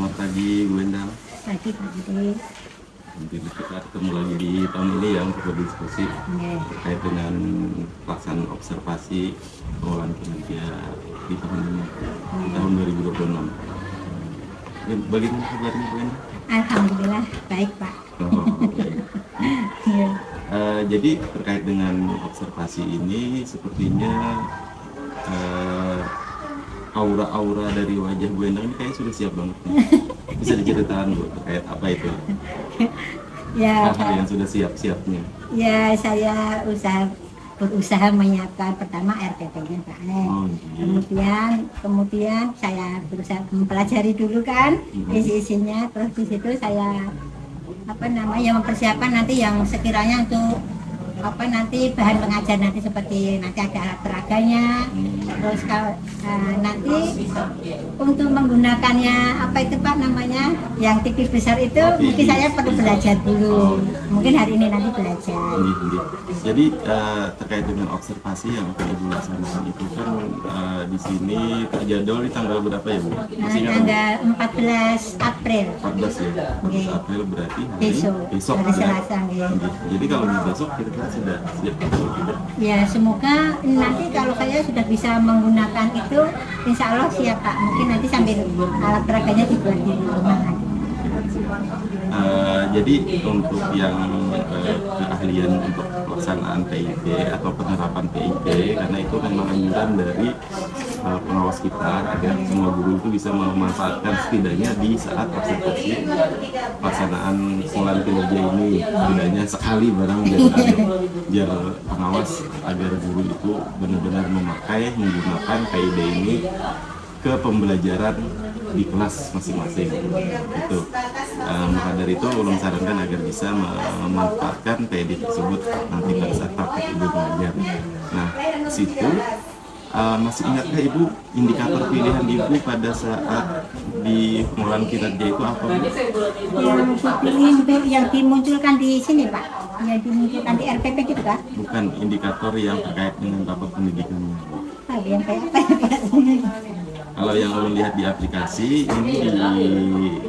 Selamat pagi Bu Endang. Pagi Pak Budi. Mungkin kita ketemu lagi di tahun ini yang untuk berdiskusi terkait dengan pelaksanaan observasi pengelolaan kinerja di tahun ini, di tahun 2026. Bagaimana kabarnya Bu Endang? Alhamdulillah baik Pak. Oh, baik. Iya. Jadi terkait dengan observasi ini sepertinya aura-aura dari wajah Bu Endang ini kayaknya sudah siap banget nih. Bisa diceritakan Bu terkait apa itu? Ya, Hal-hal yang sudah siap-siapnya. ya saya berusaha menyiapkan pertama RPP-nya Pak. Oh, iya. Kemudian saya berusaha mempelajari dulu kan isi-isinya, terus di situ saya mempersiapkan nanti yang sekiranya untuk nanti bahan pengajar nanti seperti nanti ada alat peraganya, terus nanti untuk menggunakannya yang TV besar itu mungkin saya perlu belajar dulu, mungkin hari ini nanti belajar. Jadi terkait dengan observasi yang akan Ibu laksanakan itu kan di sini terjadwal di tanggal berapa ya Bu? Tanggal 14 April. 14 ya? 14 April berarti besok hari ya? Selasa. Jadi kalau besok kira-kira sudah siap atau tidak? Ya semoga nanti kalau saya sudah bisa menggunakan itu insya Allah siap Pak. Mungkin nanti sambil alat peraganya dibuat di rumah nanti. Jadi untuk yang keahlian untuk pelaksanaan PIP atau penerapan PIP, karena itu memang anjuran dari pengawas kita agar semua guru itu bisa memanfaatkan setidaknya di saat observasi pelaksanaan pengelolaan kinerja ini, setidaknya sekali barang biar pengawas agar guru itu benar-benar menggunakan PIP ini ke pembelajaran di kelas masing-masing itu. Maka dari itu ulun sarankan agar bisa memanfaatkan PID tersebut nanti pada saat praktek Ibu mengajar. Nah, situ masih ingatkah Ibu indikator pilihan Ibu pada saat di pengelolaan kinerja itu apa Bu? Yang dipilih untuk yang dimunculkan di sini Pak, yang dimunculkan di RPP gitu kan? Bukan, indikator yang terkait dengan rapat pendidikannya. Yang kayak apa ya Pak? Kalau yang ulun lihat di aplikasi ini di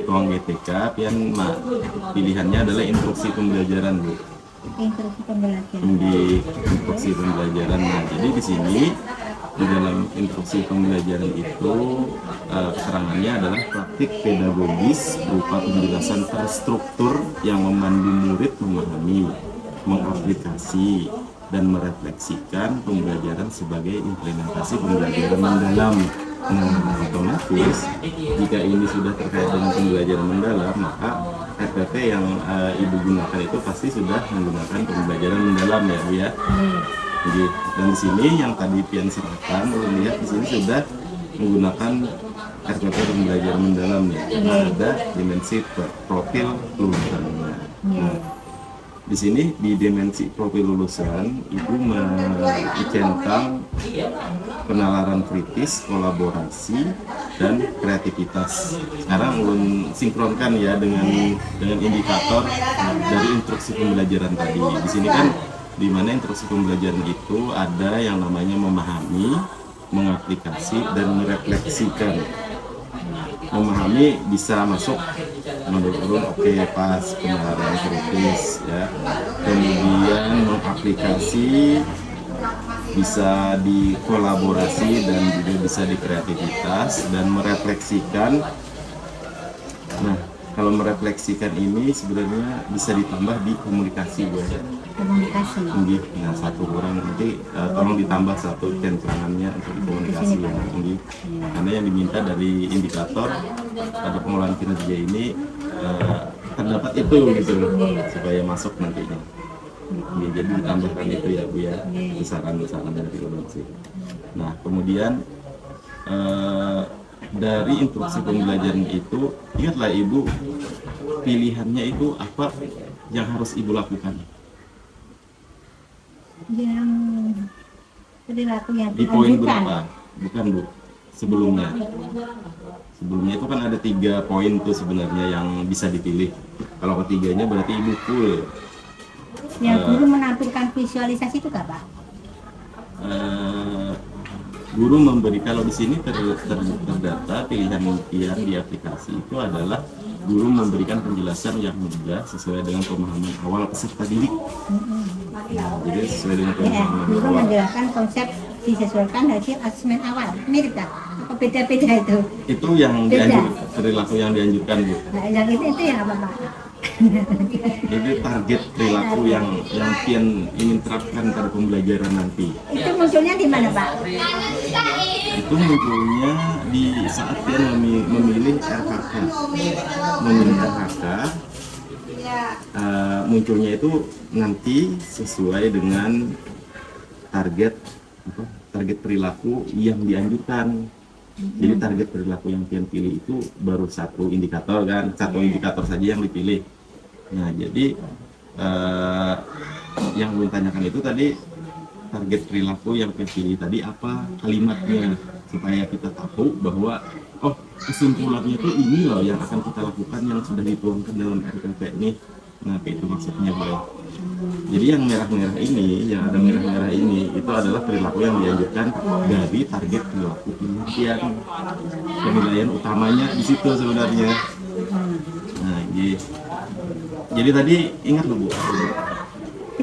ruang GTK, pilihannya adalah instruksi pembelajaran Bu. Instruksi pembelajaran. Di instruksi pembelajaran. Nah, jadi di sini di dalam instruksi pembelajaran itu keterangannya adalah praktik pedagogis berupa penjelasan terstruktur yang memandu murid memahami, mengaplikasi, dan merefleksikan pembelajaran sebagai implementasi pembelajaran mendalam. Nah, otomatis jika ini sudah terkait dengan pembelajaran mendalam, maka RPP yang Ibu gunakan itu pasti sudah menggunakan pembelajaran mendalam ya Bu ya. Jadi, dan di sini yang tadi Pian serahkan, lihat di sini sudah menggunakan RPP pembelajaran mendalam ya. Nah, ada dimensi profil lulusan. Nah, di sini di dimensi profil lulusan Ibu mencentang penalaran kritis, kolaborasi, dan kreativitas. Sekarang ulun sinkronkan ya dengan indikator dari instruksi pembelajaran tadi. Di sini kan di mana instruksi pembelajaran itu ada yang namanya memahami, mengaplikasi, dan merefleksikan. Memahami bisa masuk menurut ulun oke, pas penalaran kritis ya. Kemudian mengaplikasi bisa di kolaborasi dan juga bisa di kreativitas, dan merefleksikan. Nah, kalau merefleksikan ini sebenarnya bisa ditambah di komunikasi Bu ya. Komunikasi. Nah, satu kurang nanti tolong ditambah satu centangannya untuk komunikasi ya. Karena yang diminta dari indikator pada pengelolaan kinerja ini terdapat itu gitu supaya masuk nantinya. Ya, jadi ditambahkan itu ya Bu ya, besaran-besaran dari komunikasi. Nah, kemudian dari instruksi pembelajaran itu, ingatlah Ibu pilihannya itu apa yang harus Ibu lakukan. Yang perilaku yang Di poin berapa? Bukan Bu, sebelumnya itu kan ada 3 poin tuh sebenarnya yang bisa dipilih. Kalau ketiganya berarti Ibu full. Yang dulu menampilkan visualisasi itu Kak Pak? guru memberi, kalau di sini terdata pilihan impian di aplikasi itu adalah guru memberikan penjelasan yang mudah sesuai dengan pemahaman awal peserta didik. Jadi sesuai dengan Ya, pemahaman guru awal. menjelaskan konsep disesuaikan hasil asesmen awal. Mirip tak? Apa beda-beda itu? Itu yang Beda. dianjurkan, perilaku yang dianjurkan, Bu. Nah, yang itu yang apa Pak? Jadi target perilaku yang Pian ingin terapkan pada pembelajaran nanti. Itu munculnya di mana Pak? Itu munculnya di saat Pian memilih RHK. Memilih RHK, munculnya itu nanti sesuai dengan target target perilaku yang dianjurkan. Jadi target perilaku yang Pian pilih itu baru satu indikator kan, satu indikator saja yang dipilih. Nah, jadi yang belum tanyakan itu tadi target perilaku yang Pian pilih tadi apa kalimatnya, supaya kita tahu bahwa oh kesimpulannya itu ini loh yang akan kita lakukan yang sudah dituangkan dalam RPP ini. Nah, itu maksudnya, Boy. Jadi yang merah-merah ini, yang ada merah-merah ini, itu adalah perilaku yang dianjurkan dari target perilaku penelitian. Penilaian utamanya di situ sebenarnya. Nah, jadi tadi ingat loh, Bu.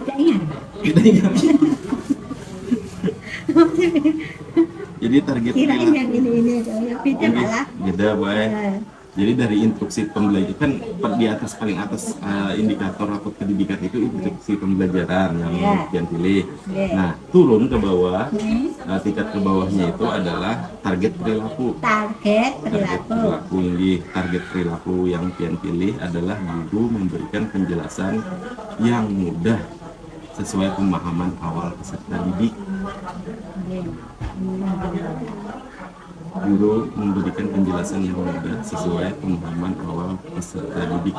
Tidak ingat. Kita ingat. Jadi target Kirain perilaku yang ini beda malah. beda, Boy. Nah, Jadi dari instruksi pembelajaran kan di atas, paling atas indikator rapot pendidikan itu instruksi pembelajaran yang Ya. Pian pilih. Ya. Nah, turun ke bawah, tingkat ke bawahnya itu adalah target perilaku. target Target perilaku. perilaku ini, target perilaku yang Pian pilih adalah guru memberikan penjelasan yang mudah sesuai pemahaman awal peserta didik. Guru memberikan penjelasan yang mudah sesuai pemahaman awal peserta didik.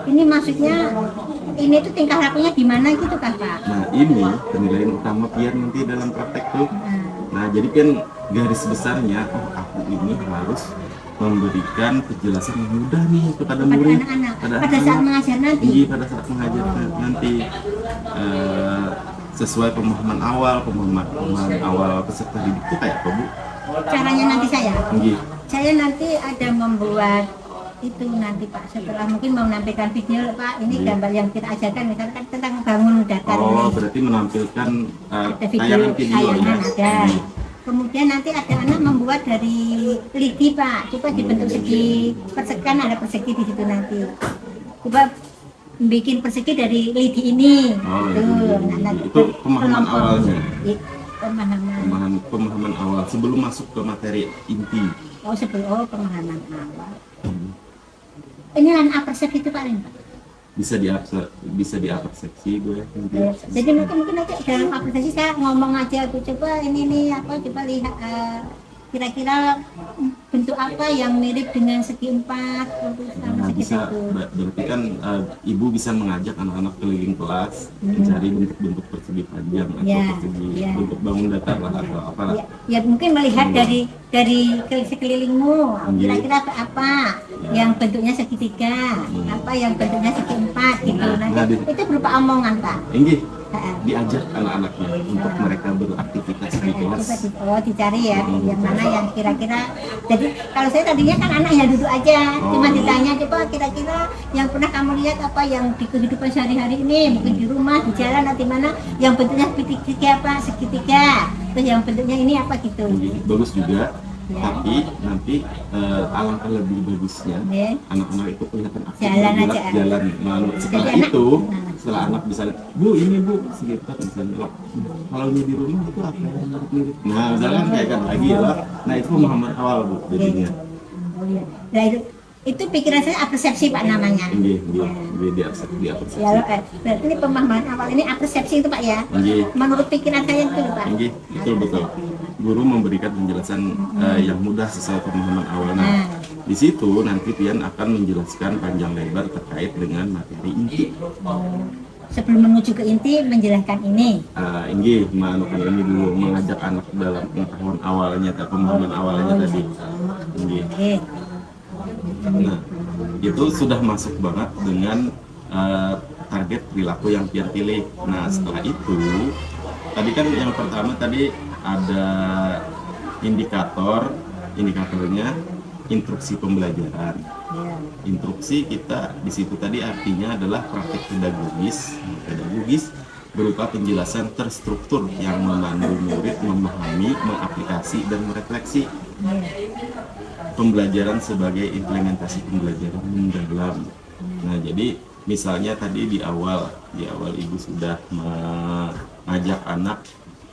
Ini maksudnya ini tuh tingkah lakunya gimana gitu kan Pak? Nah, ini penilaian utama Pian nanti dalam praktek tuh. Nah, jadi kan garis besarnya, oh aku ini harus memberikan penjelasan yang mudah nih kepada Pada murid, anak-anak pada anak-anak. saat mengajar nanti. Iya, pada saat mengajar nanti. Sesuai pemahaman awal peserta didik itu kayak apa, Bu? Caranya nanti Iya. saya nanti ada membuat itu nanti Pak, setelah mungkin mau menampilkan video Pak, ini Iya. gambar yang kita ajarkan misalkan tentang bangun datar ini. Oh, berarti menampilkan Ada tayangan video tayangan ya. ada. Kemudian nanti ada anak membuat dari lidi Pak, coba dibentuk segi persekan, ada persegi di situ nanti. Coba bikin persegi dari lidi ini. Oh, Tuh, lidi. nah, Itu pemahaman kelompok. awalnya. Pemahaman. Pemahaman awal sebelum masuk ke materi inti. Sebelum pemahaman awal. Ini lan apersepsi itu Pak Rin, Pak. Bisa diapersepsi gue nanti. Jadi mungkin nanti dalam aplikasi saya ngomong aja, aku coba ini nih apa, coba lihat kira-kira bentuk apa yang mirip dengan segi 4 untuk sama Nah, segi bisa 1. berarti kan ibu bisa mengajak anak-anak keliling kelas mencari bentuk-bentuk persegi panjang atau Ya, persegi ya. bentuk bangun datar lah atau apalah. Ya mungkin melihat dari sekelilingmu, kira-kira apa yang bentuknya segitiga, apa yang bentuknya segi 4 gitu. Nanti itu berupa omongan Pak. Enggih, diajak anak-anaknya untuk mereka beraktivitas di kelas. Coba dicari ya, yang mana yang kira-kira. Jadi kalau saya tadinya kan anak ya duduk aja, cuma ditanya coba kira-kira yang pernah kamu lihat apa yang di kehidupan sehari-hari ini, mungkin di rumah, di jalan, nanti mana yang bentuknya segitiga apa, segitiga, terus yang bentuknya ini apa gitu. Bagus juga. Tapi nanti alangkah lebih bagusnya anak-anak itu kelihatan aktif Jalan bergerak, aja. jalan. Setelah Jadi itu, setelah anak bisa, Bu ini Bu sekitar misalnya, kalau ini di rumah itu apa yang mirip? Nah misalkan kayak kan lagi lah. Nah itu pemahaman awal Bu jadinya. Nah itu pikiran saya apersepsi Pak namanya. Diapersepsi. Ya, berarti ini pemahaman awal, ini apersepsi itu Pak ya. Menurut pikiran saya itu Pak. Betul. Guru memberikan penjelasan yang mudah sesuai pemahaman awal. Nah, di situ nanti Pian akan menjelaskan panjang lebar terkait dengan materi inti. Sebelum menuju ke inti, menjelaskan ini. Manukan ini dulu, mengajak anak dalam pengetahuan awalnya, pemahaman awalnya tadi. Oke. Nah, itu sudah masuk banget dengan target perilaku yang Pian pilih. Nah setelah itu tadi kan yang pertama tadi ada indikatornya instruksi pembelajaran. Instruksi kita di situ tadi artinya adalah praktik pedagogis berupa penjelasan terstruktur yang memandu murid memahami, mengaplikasi dan merefleksi. Pembelajaran sebagai implementasi pembelajaran mendalam. Nah, jadi misalnya tadi di awal Ibu sudah mengajak anak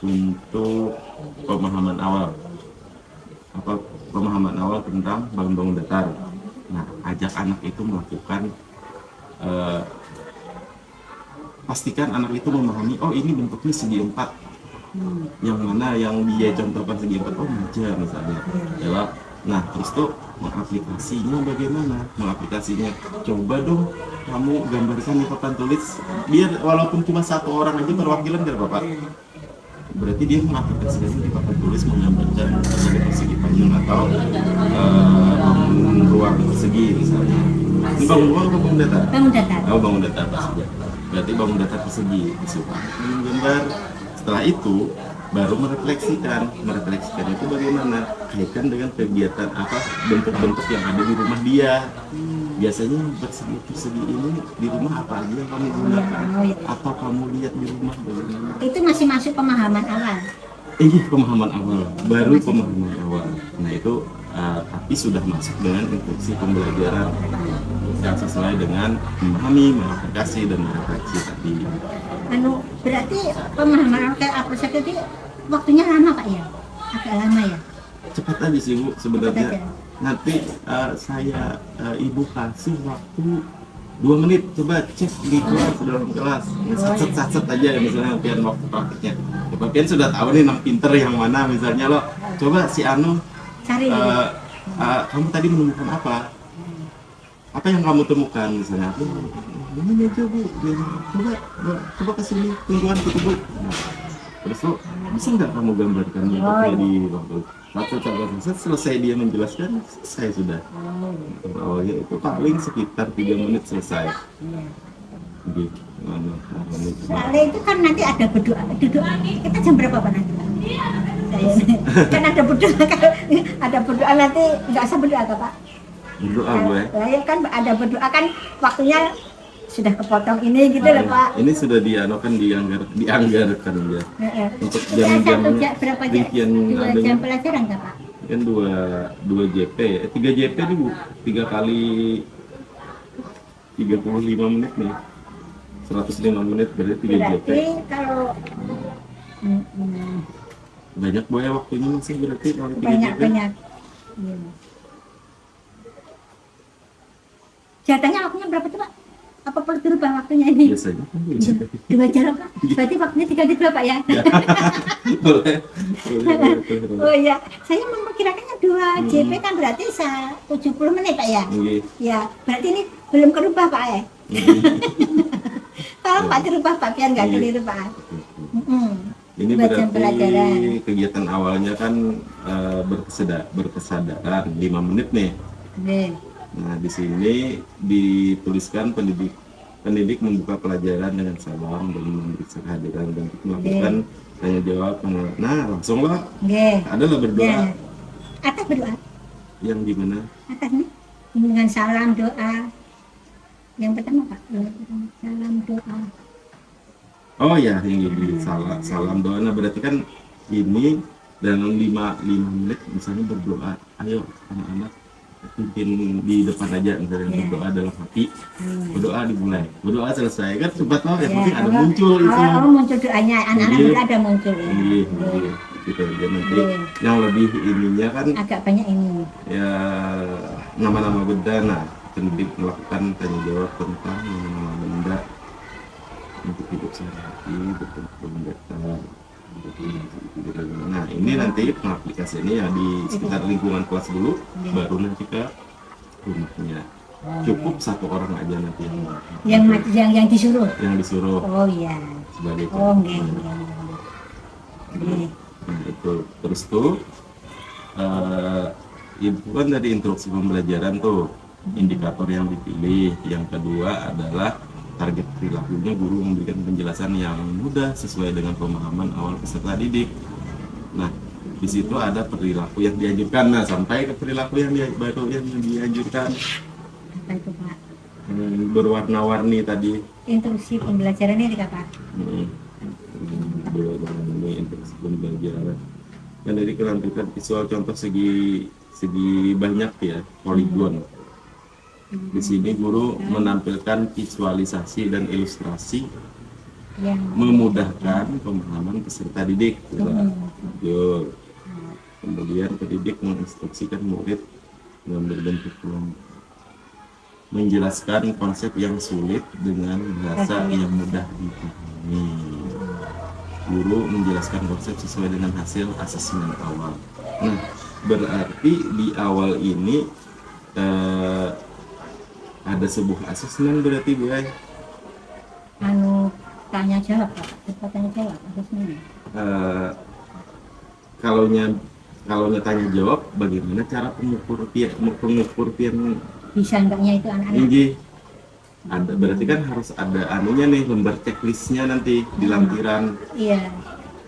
untuk pemahaman awal tentang bangun-bangun datar. Nah, ajak anak itu melakukan pastikan anak itu memahami, oh ini bentuknya segi 4. Yang mana yang dia contohkan segi 4, oh meja misalnya. Nah, terus tuh mengaplikasinya bagaimana? Mengaplikasinya, coba dong kamu gambarkan di papan tulis, biar walaupun cuma satu orang aja perwakilan dari Bapak. Berarti dia mengaplikasikan di papan tulis, menggambarkan sebagai persegi panjang atau bangun ruang persegi misalnya. Ini bangun ruang atau bangun datar? Bangun datar. Oh, bangun datar saja. Berarti bangun datar persegi disuruh menggambar. Setelah itu baru merefleksikan itu bagaimana, kaitkan dengan kegiatan apa, bentuk-bentuk yang ada di rumah dia. Biasanya persegi ini di rumah apa aja yang kamu gunakan, apa kamu lihat di rumah bagaimana. Itu masih masuk pemahaman awal. Pemahaman awal, baru pemahaman awal. Nah itu tapi sudah masuk dengan instruksi pembelajaran yang sesuai dengan memahami, mengaplikasi dan merefleksi tadi. Berarti pemahaman awal kayak apa saja itu waktunya lama Pak ya? Agak lama ya? Cepat aja sih Bu sebenarnya. Nanti Ibu kasih waktu 2 menit, coba cek di kelas, dalam kelas satset aja ya, misalnya Pian waktu praktiknya. Coba Pian sudah tahu nih nang pinter yang mana, misalnya lo coba si Anu cari kamu tadi menemukan apa yang kamu temukan, misalnya ini aja Bu, coba kesini tungguan gitu Bu. Terus lo bisa nggak kamu gambarkan di waktu selesai dia menjelaskan, saya sudah itu paling sekitar 3 menit selesai. Gitu. Soalnya itu kan nanti ada berdoa kita jam berapa Pak nanti? Kan ada berdoa nanti, nggak usah berdoa Pak? Berdoa gue? Ya kan ada berdoa kan waktunya sudah kepotong ini gitu loh Pak. Ini sudah dianggarkan ya. Untuk jam-jamnya berapa jam pelajaran nggak Pak? Kan 2 JP ya, 3 JP nih Bu, 3 kali 35 menit nih, 105 menit berarti 3 JP. Berarti kalau banyak Bu ya waktunya masih berarti kalau 3 banyak. Jatahnya waktunya berapa tuh Pak? Apa perlu dirubah waktunya ini? Biasanya kan 2 jam Pak. Berarti waktunya 3 jam Pak ya? Boleh. Oh iya, saya memperkirakannya 2 JP kan berarti 70 menit Pak ya? Ya, berarti ini belum kerubah Pak ya? Kalau Pak dirubah Pak, biar nggak keliru Pak. Ini berarti kegiatan awalnya kan berkesadaran 5 menit nih. Nah, di sini dituliskan pendidik membuka pelajaran dengan salam dan memeriksa kehadiran dan melakukan tanya jawab. Nah, langsung lah. Adalah berdoa. Atas berdoa. Yang gimana? Atas nih dengan salam doa. Yang pertama Pak, salam doa. Oh ya, yang ini salam doa. Nah, berarti kan ini dalam 5 menit misalnya berdoa. Ayo anak-anak pimpin di depan aja, misalnya berdoa dalam hati, berdoa dimulai, berdoa selesai kan cepat loh, yang penting ada muncul itu. Muncul doanya, anak-anak juga ada muncul. Gitu aja nanti. Yang lebih ininya kan agak banyak ini. Ya nama-nama benda, pendidik melakukan tanya jawab tentang nama-nama benda untuk hidup sehari-hari, betul-betul mendatar. Nah, ini nanti pengaplikasiannya ya di sekitar lingkungan kelas dulu, baru nanti ke rumahnya. Cukup 1 orang aja nanti yang disuruh. Yang disuruh. Oh iya. Sebagai nggih. Nah, itu terus tuh Ibu kan dari instruksi pembelajaran tuh indikator yang dipilih. Yang kedua adalah target perilakunya, guru memberikan penjelasan yang mudah sesuai dengan pemahaman awal peserta didik. Nah, di situ ada perilaku yang dianjurkan. Nah, sampai ke perilaku yang baru yang dianjurkan. Apa itu Pak? Berwarna-warni tadi. Instruksi pembelajaran ini Kak Pak? Berwarna-warni instruksi pembelajaran. Dan dari kelampiran visual contoh segi banyak ya, poligon. Di sini guru menampilkan visualisasi dan ilustrasi Yang memudahkan pemahaman peserta didik. Betul. Kemudian pendidik menginstruksikan murid dalam berbentuk kelompok, menjelaskan konsep yang sulit dengan bahasa yang mudah dipahami. Guru menjelaskan konsep sesuai dengan hasil asesmen awal. Nah, berarti di awal ini ada sebuah asesmen berarti Bu Ai? Tanya jawab Pak, kita tanya jawab asesmen. Kalau tanya jawab, bagaimana cara pengukur Bisa enggaknya itu anak-anak? tinggi? Ada, berarti kan harus ada anunya nih, lembar checklistnya nanti di lampiran. Iya,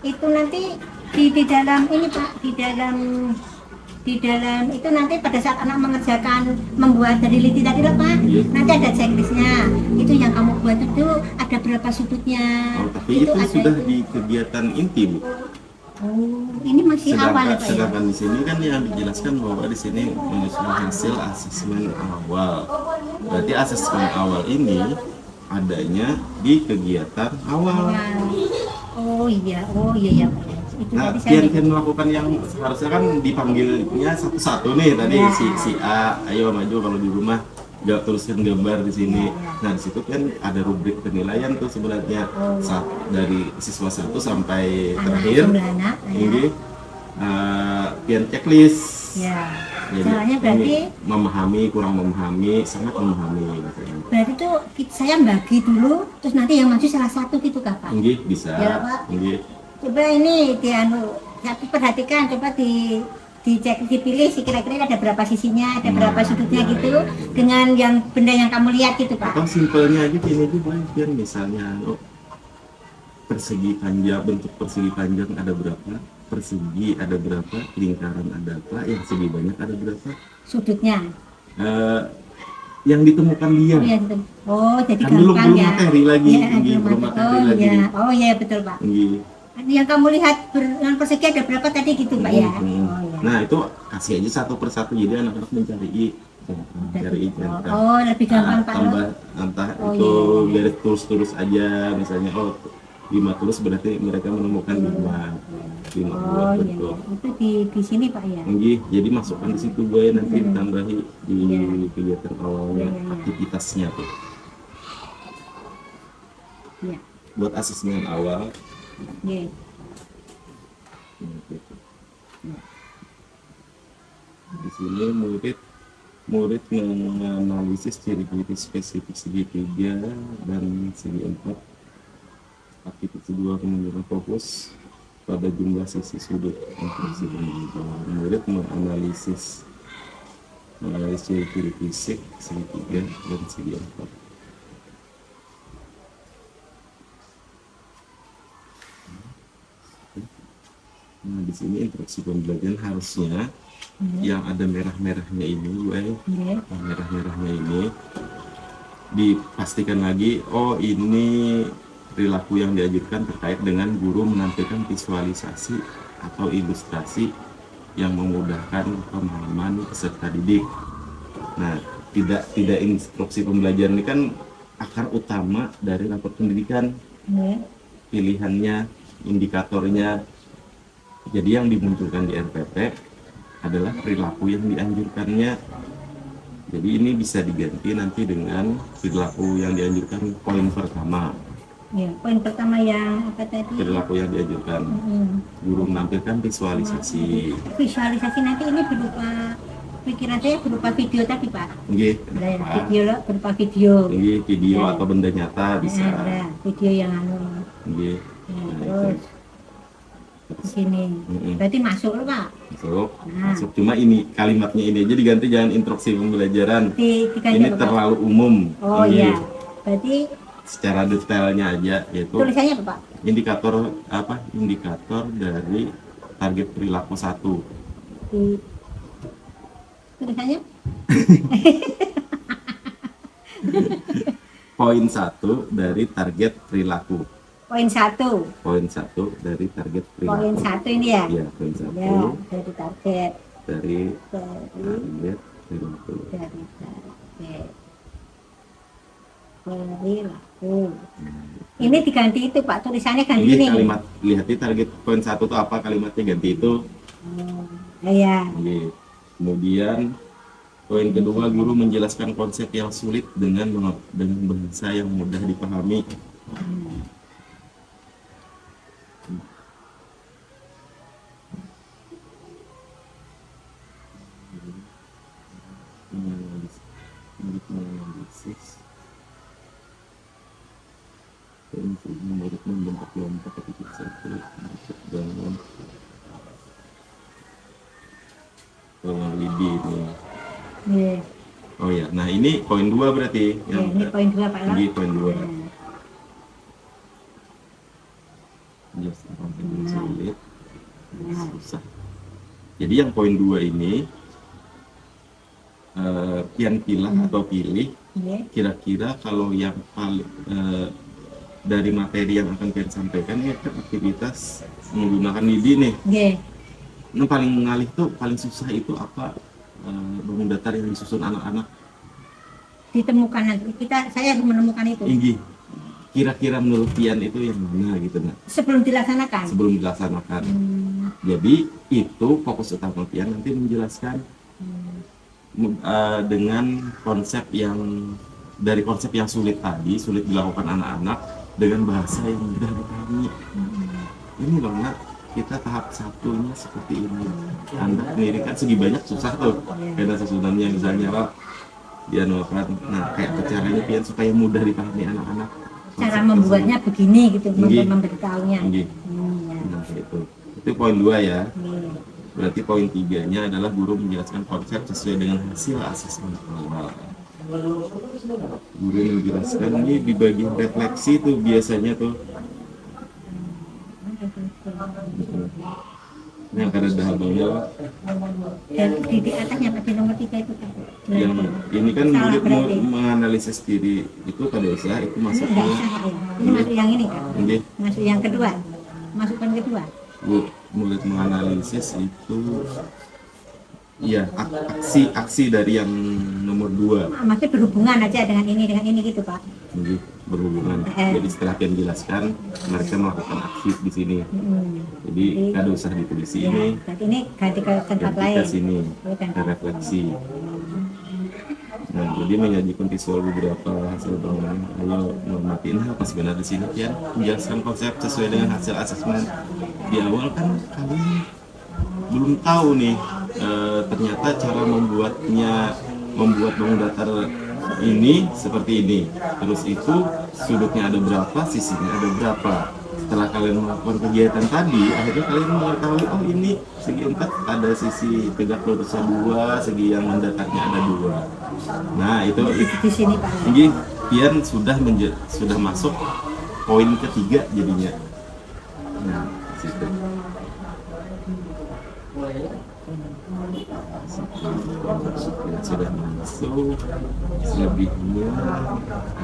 itu nanti di dalam ini Pak, di dalam itu nanti pada saat anak mengerjakan membuat dari liti tadi loh Pak, nanti ada checklistnya. Itu yang kamu buat itu ada berapa sudutnya. Oh, tapi itu sudah di kegiatan inti Bu. Oh, ini masih awal Pak ya? Sedangkan di sini kan yang dijelaskan bahwa di sini menyusun hasil asesmen awal. Berarti asesmen awal ini adanya di kegiatan awal. Oh iya ya Pak. Itu Nah, tadi saya Kian melakukan yang harusnya kan dipanggilnya satu-satu nih tadi Ya. si A, ayo maju kalau di rumah nggak tuliskan gambar di sini. Nah, di situ kan ada rubrik penilaian tuh sebenarnya dari siswa 1 sampai terakhir. jumlah anak, ya. Ini Kian checklist. Ya. Jadi Caranya berarti memahami, kurang memahami, sangat memahami. berarti tuh saya bagi dulu, terus nanti yang maju salah satu gitu Kak Pak. Nggih, bisa. Ya, Pak. Nggih. Coba ini tapi perhatikan, coba dicek, dipilih kira-kira ada berapa sisinya, ada berapa sudutnya gitu, dengan yang benda yang kamu lihat gitu Pak. Atau simpelnya aja gini aja biar misalnya persegi panjang, bentuk persegi panjang ada berapa, persegi ada berapa, lingkaran ada apa, yang segi banyak ada berapa, Sudutnya. yang ditemukan dia. Oh, ya, gitu. Oh, jadi Kan belum gampang ya. materi lagi, Ya, belum materi oh, lagi. ya. Oh ya betul Pak. Yang kamu lihat dengan persegi ada berapa tadi gitu Pak ya? Oh, ya. Nah, itu kasih aja satu persatu, jadi anak-anak mencari Oh, lebih gampang Pak. tambah entah Oh, itu iya. dari tulus-tulus aja, misalnya 5 tulus berarti mereka menemukan 5 Oh buah iya, bentuk. itu di sini Pak ya. Jadi masukkan di situ gue nanti ditambahi di Iya. kegiatan awalnya, Iya. aktivitasnya tuh Iya. buat asesmen awal. Iya. Di sini murid menganalisis ciri-ciri spesifik segitiga dan segi 4. Aktivitas 2 menunjukkan fokus pada jumlah sisi sudut instruksi pembelajaran. Murid menganalisis ciri-ciri fisik segitiga dan segi 4. Nah, di sini instruksi pembelajaran harusnya yang ada merah-merahnya ini, merah-merahnya ini dipastikan lagi, oh ini perilaku yang dianjurkan terkait dengan guru menampilkan visualisasi atau ilustrasi yang memudahkan pemahaman peserta didik. Nah, tidak instruksi pembelajaran ini kan akar utama dari rapor pendidikan. Pilihannya, indikatornya. Jadi yang dimunculkan di RPP adalah perilaku yang dianjurkannya. Jadi ini bisa diganti nanti dengan perilaku yang dianjurkan poin pertama. Ya, poin pertama yang apa tadi? Perilaku yang dianjurkan. Guru menampilkan visualisasi. Visualisasi nanti ini berupa pikiran saya berupa video tadi Pak. Nggih. Video loh, berupa video. Nggih, video atau benda nyata bisa. Ada video yang Nggih. Ya, Nah, terus sini. Berarti masuk loh Pak. Masuk, Nah. masuk. Cuma ini kalimatnya ini aja diganti, jangan instruksi pembelajaran. Diganti Ini apa, Pak? terlalu umum. Oh Ini iya. Berarti secara detailnya aja, yaitu tulisannya apa Pak? indikator apa? Indikator dari target perilaku 1. Di tulisannya? Poin 1 dari target perilaku. Poin 1. Poin 1 dari target perilaku. Poin 1 ini ya? Iya, poin 1 Ya, dari target. dari Dari target perilaku. dari target perilaku. Ini diganti itu Pak, tulisannya ganti Ini ini. kalimat, lihat di target poin 1 itu apa, kalimatnya ganti itu. Iya. Oke. Kemudian poin kedua, guru menjelaskan konsep yang sulit dengan bahasa yang mudah dipahami. Menganalisis menurut membentuk kelompok ketika satu dengan pengeliti ini. Iya. Oh ya, nah ini poin 2 berarti. Ya, ini poin 2 Pak. Ini poin 2. Nah. Just konsep yang sulit, susah. Jadi yang poin 2 ini pian pilah atau pilih Iya. kira-kira kalau yang paling dari materi yang akan pian sampaikan ini kan aktivitas menggunakan MIDI nih. Iya. Yang paling ngalih tuh paling susah itu apa, bangun datar yang disusun anak-anak. Ditemukan nanti saya harus menemukan itu Inggi, kira-kira menurut pian itu yang mana gitu nah sebelum dilaksanakan. sebelum dilaksanakan. Jadi itu fokus utama pian nanti menjelaskan dengan konsep yang dari konsep yang sulit tadi, sulit dilakukan anak-anak dengan bahasa yang mudah dipahami. Ini loh nak, kita tahap satunya seperti ini. Anda sendiri kan segi banyak susah tuh, karena susunannya misalnya Rob, dia nopat. Nah kayak apa caranya pian supaya mudah dipahami anak-anak. Cara membuatnya begini gitu, Nggih. memberitahunya. Nggih. Ya. Nah itu poin 2 ya. Iya. Berarti poin 3-nya adalah guru menjelaskan konsep sesuai dengan hasil asesmen awal. Guru menjelaskan ini di bagian refleksi tuh biasanya tuh. Ini akan ada habangnya. Dan di atasnya Pak, di nomor 3 itu Pak. Yang ini kan Salah murid berarti. menganalisis diri itu pada usaha itu Enggak masuknya. usah Pak, ya. Ini masuk yang ini Pak. Ini Masuk yang kedua. Masukkan kedua. murid menganalisis itu ya aksi dari yang nomor 2. Maksudnya berhubungan aja dengan ini gitu Pak. Jadi berhubungan. Jadi setelah yang dijelaskan, mereka melakukan aksi di sini. Jadi kada usah ditulis di Ya, sini, berarti ini ganti ke tempat ganti lain. ke sini, Oh, ganti. ke refleksi. Nah, jadi menyajikan visual beberapa hasil bangunan. Ayo mengamati apa sebenarnya di sini Pian? Menjelaskan konsep sesuai dengan hasil asesmen. Di awal kan kalian belum tahu nih, ternyata cara membuat bangun datar ini seperti ini. Terus itu sudutnya ada berapa, sisinya ada berapa. Setelah kalian melakukan kegiatan tadi, akhirnya kalian mengetahui, oh ini segi 4 ada sisi tegak lurusnya 2, segi yang mendatarnya ada 2. Nah itu Di sini Pak. ini Pian sudah masuk poin ketiga jadinya. Nah di situ. Ya, sudah masuk, selebihnya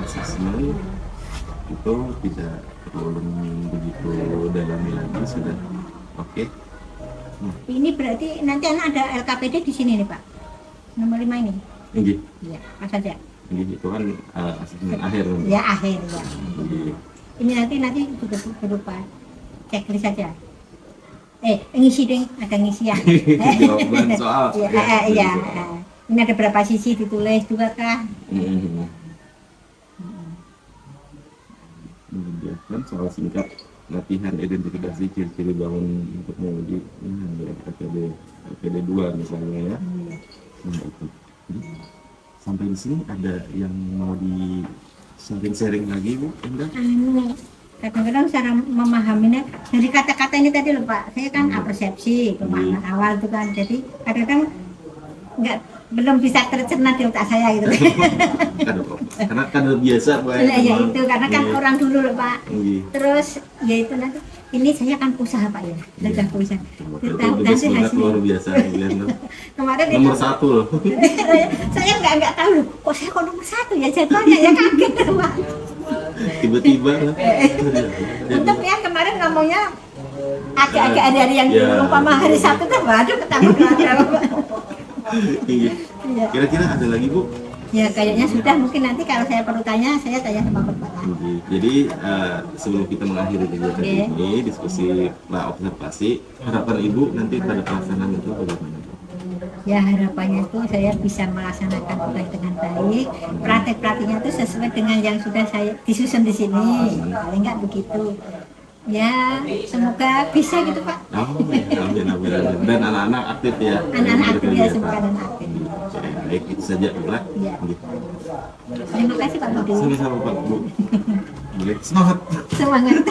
asesmen itu tidak perlu begitu dalami lagi, sudah oke. Ini berarti nanti anak ada LKPD di sini nih Pak. Nomor 5 ini. Ini Iya, apa saja? itu kan asesmen akhir. Ya akhir ya. Jadi, Ini nanti juga berupa checklist saja. Ngisi deh, ada ngisian. jawaban soal. Iya. Ini ada berapa sisi ditulis 2 kah? Kan soal singkat latihan identifikasi ciri-ciri bangun untuk menguji ini ada LPD 2 misalnya ya. Nah itu. Jadi, sampai di sini ada yang mau di sharing lagi Bu? Enggak? kadang-kadang cara memahaminya dari kata-kata ini tadi loh Pak, saya kan persepsi pemahaman awal itu kan, jadi kadang-kadang belum bisa tercerna di otak saya gitu. Karena kan udah biasa Pak. Ya itu karena kan orang dulu loh Pak. Iya. Terus ya itu nanti ini saya akan usaha Pak ya, sudah usaha. Itu semangat luar biasa kalian tuh. Kemarin Nomor 1 loh. saya nggak tahu loh, kok saya kok nomor 1 ya jadwalnya ya kaget Pak. Tiba-tiba lah. Untuk ya kemarin ngomongnya agak-agak hari-hari yang umpama hari Sabtu tuh waduh ketemu Pak. Iya. Iya. Kira-kira ada lagi Bu? Ya kayaknya sudah, mungkin nanti kalau saya perlu tanya, saya tanya sama Bapak. Jadi sebelum kita mengakhiri kegiatan ini, diskusi observasi, harapan Ibu nanti pada pelaksanaan itu bagaimana? Ya harapannya itu saya bisa melaksanakan tugas dengan baik, praktek-praktiknya itu sesuai dengan yang sudah saya disusun di sini, paling nggak begitu. Ya semoga bisa gitu Pak. Amin. Dan anak-anak aktif ya. Anak-anak aktif ya, semoga dan aktif. Oke, baik itu saja Pak. Ya. Terima kasih Pak Budi. Sama-sama Pak Bu. Semangat. Semangat.